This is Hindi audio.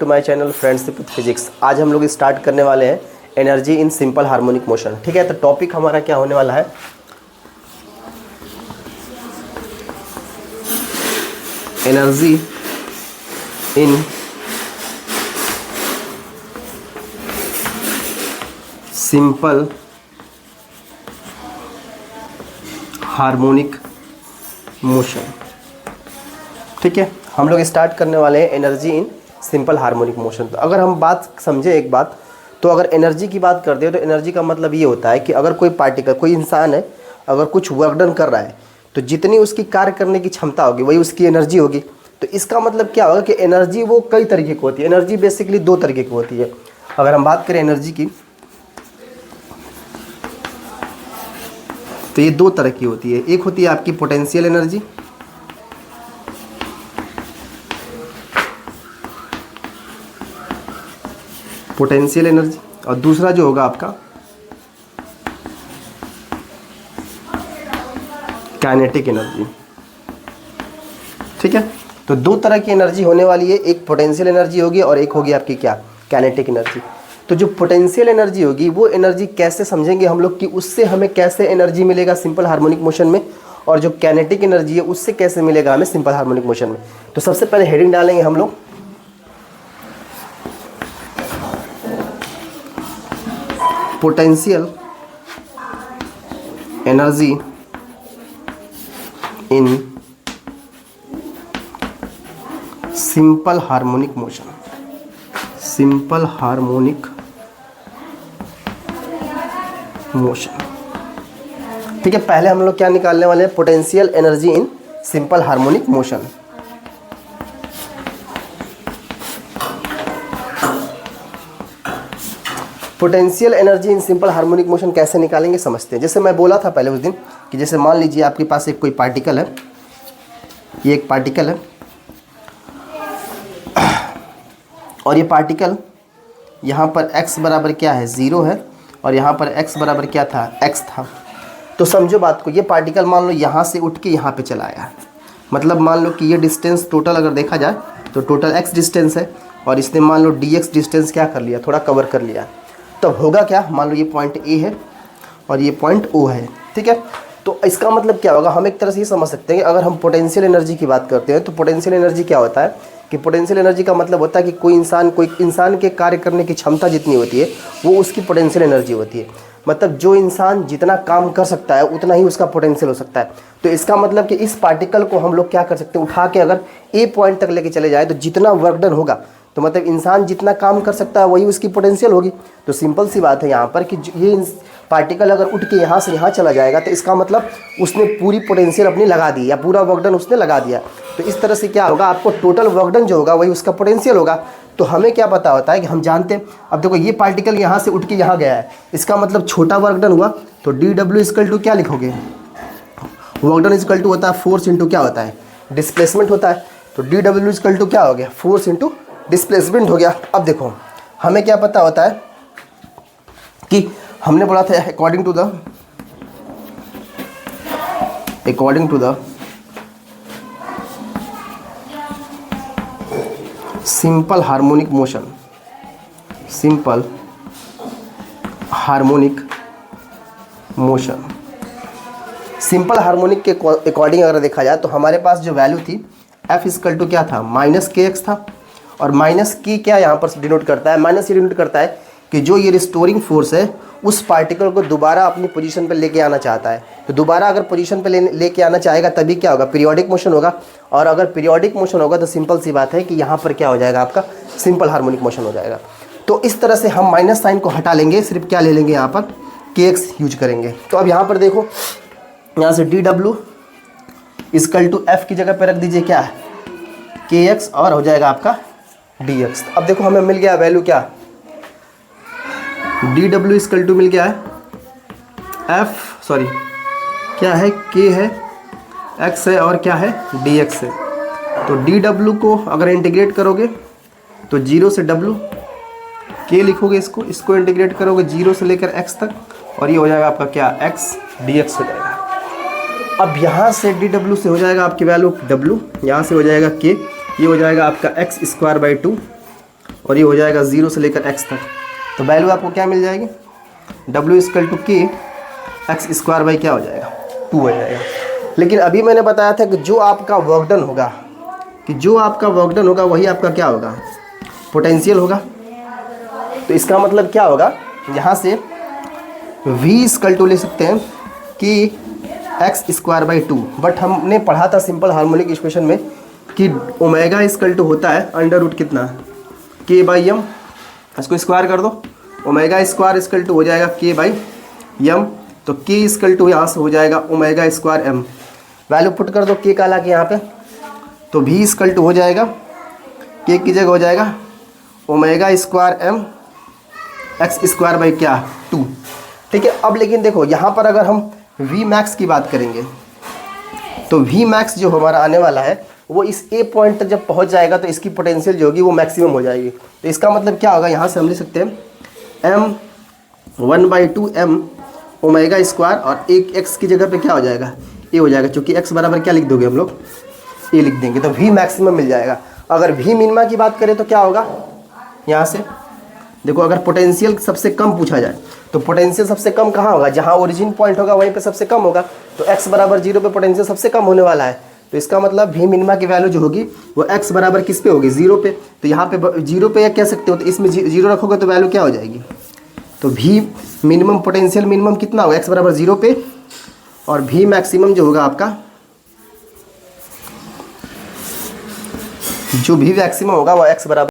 To my channel friendship with physics. आज हम लोग स्टार्ट करने वाले हैं energy in simple harmonic motion. ठीक है, तो टॉपिक हमारा क्या होने वाला है, energy in simple harmonic motion. ठीक है, हम लोग स्टार्ट करने वाले हैं energy in simple harmonic motion. तो अगर हम बात समझे एक बात, तो अगर एनर्जी की बात करते हैं तो एनर्जी का मतलब ये होता है कि अगर कोई पार्टिकल, कोई इंसान है, अगर कुछ वर्क डन कर रहा है तो जितनी उसकी कार्य करने की क्षमता होगी वही उसकी एनर्जी होगी। तो इसका मतलब क्या होगा कि एनर्जी वो कई तरीके की होती है। एनर्जी बेसिकली दो तरीके की होती है। अगर हम बात करें एनर्जी की तो ये दो तरह की होती है। एक होती है आपकी पोटेंशियल एनर्जी, पोटेंशियल एनर्जी, और दूसरा जो होगा आपका काइनेटिक एनर्जी। ठीक है, तो दो तरह की एनर्जी होने वाली है, एक पोटेंशियल एनर्जी होगी और एक होगी आपकी क्या, काइनेटिक एनर्जी। तो जो पोटेंशियल एनर्जी होगी वो एनर्जी कैसे समझेंगे हम लोग कि उससे हमें कैसे एनर्जी मिलेगा सिंपल हार्मोनिक मोशन में, और जो काइनेटिक एनर्जी है उससे कैसे मिलेगा हमें सिंपल हार्मोनिक मोशन में। तो सबसे पहले हेडिंग डालेंगे हम लोग potential energy in simple harmonic motion. Simple harmonic motion. ठीक है, पहले हम लोग क्या निकालने वाले हैं, potential energy in simple harmonic motion. Potential energy in simple harmonic motion कैसे निकालेंगे समझते हैं। जैसे मैं बोला था पहले उस दिन कि जैसे मान लीजिए आपके पास एक कोई पार्टिकल है, ये एक पार्टिकल है और ये पार्टिकल यहाँ पर x बराबर क्या है, 0 है, और यहाँ पर x बराबर क्या था, x था। तो समझो बात को, ये पार्टिकल मान लो यहाँ से उठ के यहाँ पे चला आया। मतलब मान लो कि ये डिस्टेंस टोटल अगर देखा जाए तो टोटल x डिस्टेंस है, और इसने मान लो dx डिस्टेंस क्या कर लिया, थोड़ा कवर कर लिया। तब होगा क्या, मान लो ये पॉइंट A है और ये पॉइंट O है। ठीक है, तो इसका मतलब क्या होगा, हम एक तरह से ये समझ सकते हैं कि अगर हम पोटेंशियल एनर्जी की बात करते हैं तो पोटेंशियल एनर्जी क्या होता है कि पोटेंशियल एनर्जी का मतलब होता है कि कोई इंसान के कार्य करने की क्षमता जितनी होती है वो उसकी पोटेंशियल एनर्जी होती है। मतलब जो इंसान जितना काम कर सकता है उतना ही उसका पोटेंशियल हो सकता है। तो इसका मतलब कि इस पार्टिकल को हम लोग क्या कर सकते हैं, उठा के अगर A पॉइंट तक लेके चले जाए तो जितना वर्क डन होगा, तो मतलब इंसान जितना काम कर सकता है वही उसकी पोटेंशियल होगी। तो सिंपल सी बात है यहाँ पर कि ये पार्टिकल अगर उठ के यहाँ से यहाँ चला जाएगा तो इसका मतलब उसने पूरी पोटेंशियल अपनी लगा दी या पूरा वर्क डन उसने लगा दिया। तो इस तरह से क्या होगा, आपको टोटल वर्क डन जो होगा वही उसका पोटेंशियल होगा। तो हमें क्या पता होता है कि हम जानते हैं, अब देखो ये पार्टिकल यहाँ से उठ के यहाँ गया है, इसका मतलब छोटा वर्क डन हुआ। तो DW = क्या लिखोगे, वर्क डन = होता है फोर्स इंटू क्या होता है, डिस्प्लेसमेंट होता है। तो DW = क्या हो गया, फोर्स इंटू डिस्प्लेसमेंट हो गया। अब देखो हमें क्या पता होता है कि हमने बोला था according to the simple harmonic motion, simple harmonic motion, simple harmonic के अकॉर्डिंग अगर देखा जाए तो हमारे पास जो वैल्यू थी F = क्या था, -kx था। और माइनस की क्या यहाँ पर डिनोट करता है, माइनस ये डिनोट करता है कि जो ये रिस्टोरिंग फोर्स है उस पार्टिकल को दोबारा अपनी पोजीशन पर लेके आना चाहता है। तो दोबारा अगर पोजीशन पर लेके आना चाहेगा तभी क्या होगा, पीरियोडिक मोशन होगा। और अगर पीरियोडिक मोशन होगा तो सिंपल सी बात है कि यहाँ पर क्या हो जाएगा, आपका सिंपल हार्मोनिक मोशन हो जाएगा। तो इस तरह से हम माइनस साइन को हटा लेंगे, सिर्फ क्या ले लेंगे यहाँ पर, kx यूज करेंगे। तो अब यहाँ पर देखो, यहाँ से DW = F की जगह पर रख दीजिए क्या है, kx, और हो जाएगा आपका dx। अब देखो हमें मिल गया वैल्यू क्या, DW = मिल गया है क्या है, k है, x है, और क्या है, dx है। तो DW को अगर इंटीग्रेट करोगे तो 0 से W, k लिखोगे, इसको इंटीग्रेट करोगे 0 से लेकर x तक, और ये हो जाएगा आपका क्या, x dx हो जाएगा। अब यहाँ से DW से हो जाएगा आपकी वैल्यू W, यहाँ से हो जाएगा k, ये हो जाएगा आपका x² / 2 और ये हो जाएगा 0 से लेकर x तक। तो वैल्यू आपको क्या मिल जाएगी, w इक्वल टू के एक्स स्क्वायर बाई क्या हो जाएगा 2 हो जाएगा। लेकिन अभी मैंने बताया था कि जो आपका वर्क डन होगा वही आपका क्या होगा, पोटेंशियल होगा। तो इसका मतलब क्या होगा, यहाँ से v इक्वल टू ले सकते हैं कि एक्स स्क्वायर बाई 2। बट हमने पढ़ा था सिंपल हार्मोनिक इक्वेशन में कि ओमेगा इक्वल टू होता है अंडर रूट कितना, के बाई एम। इसको स्क्वायर कर दो, ओमेगा स्क्वायर इक्वल टू हो जाएगा के बाई एम। तो के इक्वल टू यहाँ से हो जाएगा omega square m. Value put कर दो के का ला के यहाँ पे, तो v इक्वल टू हो जाएगा के की जगह हो जाएगा omega square m x square by क्या 2। ठीक है। अब लेकिन देखो यहाँ पर अगर हम v मैक्स की बात करेंगे तो v मैक्स जो हमारा आने वाला है वो इस a पॉइंट तक जब पहुँच जाएगा तो इसकी पोटेंशियल जो होगी वो मैक्सिमम हो जाएगी। तो इसका मतलब क्या होगा, यहाँ से हम लिख सकते हैं m 1/2 m ओमेगा स्क्वायर और एक x की जगह पे क्या हो जाएगा a हो जाएगा, क्योंकि x बराबर क्या लिख दोगे हम लोग a लिख देंगे, तो v मैक्सिमम मिल जाएगा। अगर v मिनिमा की बात करें तो क्या होगा, यहाँ से देखो अगर पोटेंशियल सबसे कम पूछा जाए तो पोटेंशियल सबसे कम कहाँ होगा, जहाँ ओरिजिन पॉइंट होगा वहीं पे सबसे कम होगा। तो x बराबर 0 पे पोटेंशियल सबसे कम होने वाला है। तो इसका मतलब v मिनिमा की वैल्यू जो होगी वो x बराबर किस पे होगी 0 पे। तो यहाँ पे 0 पे कह सकते हो, तो इसमें 0 रखोगे तो वैल्यू क्या हो जाएगी, तो v मिनिमम पोटेंशियल मिनिमम कितना होगा x बराबर 0 पे, और v मैक्सिमम जो होगा आपका, जो v मैक्सिमम होगा वो x बराबर